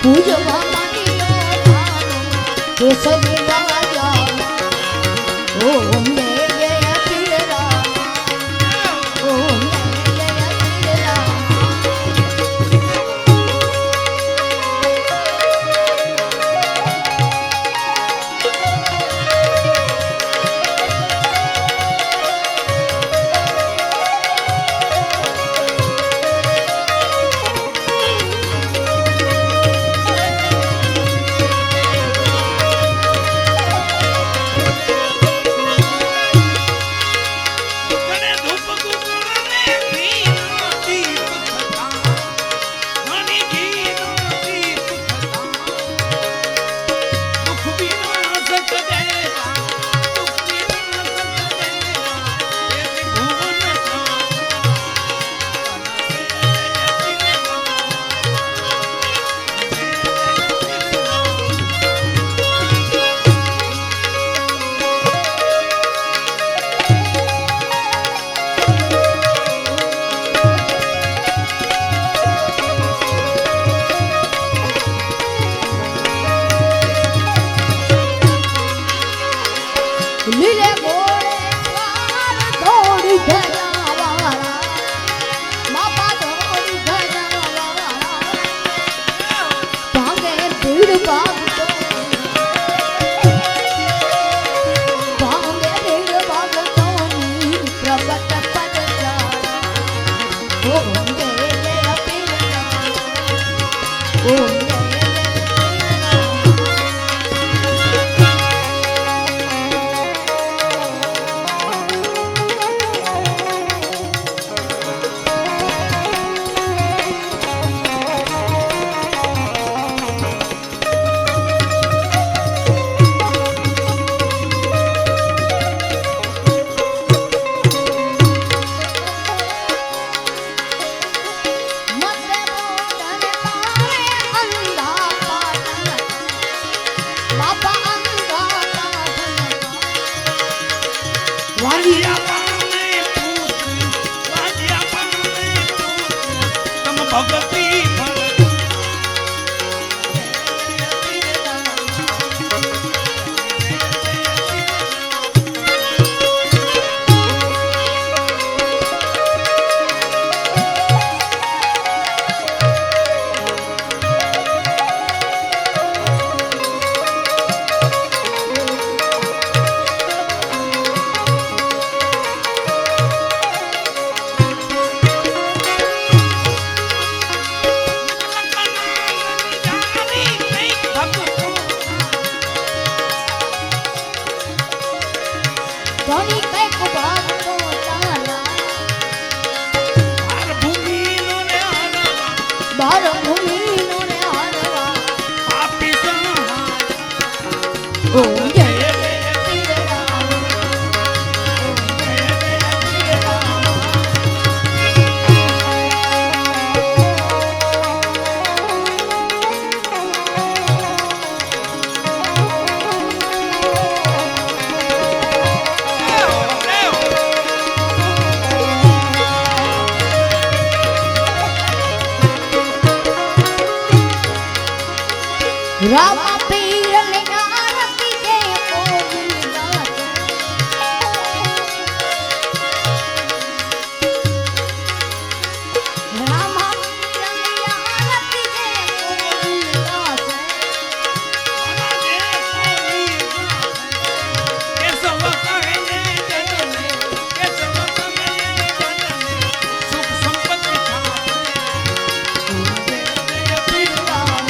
પૂજવા માનીયો ભાનો કેસરી રાજા ઓમ જય જય પીર રામ ઓમ જય જય પીર રામ લીલે ગોળે વાર થોડી ધરાવાળા બાપા થોડી ધરાવાળા ભાગે ભીડ ભાગતો ભાગે ભીડ ભાગતો પ્રગટ પદ જાળા ઓમ જય જય પીર રામ ઓમ ધોની કઈક ભાગતો ચાલા બાર ભૂમિનો ને હારવા પાપી સહાય ઓમ જય જય પીર રામ ઓમ જય જય પીર રામ રામા પીર ને આરતી કે ગોવિંદાસ રામા પીર ને આરતી કે ગોવિંદાસ કેસવ કહે ને જનને કેસવ કહે ને જનને સુખ સંપત્તિ થાય જય જય પીર રામ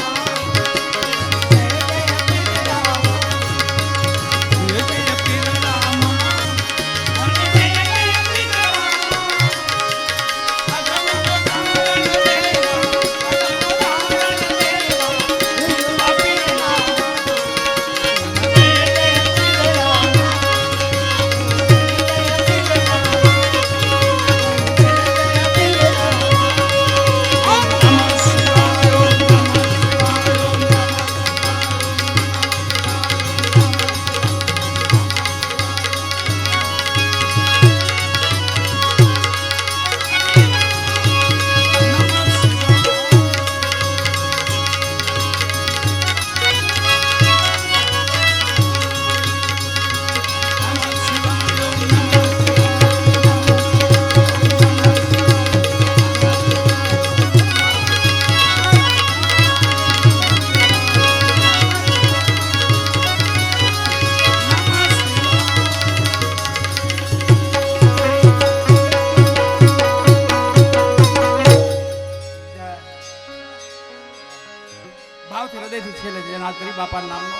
ભાવથી હૃદયથી છેલ્લે જયનાથ કરી બાપા નામનો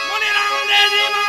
મુનિ રામદેવજી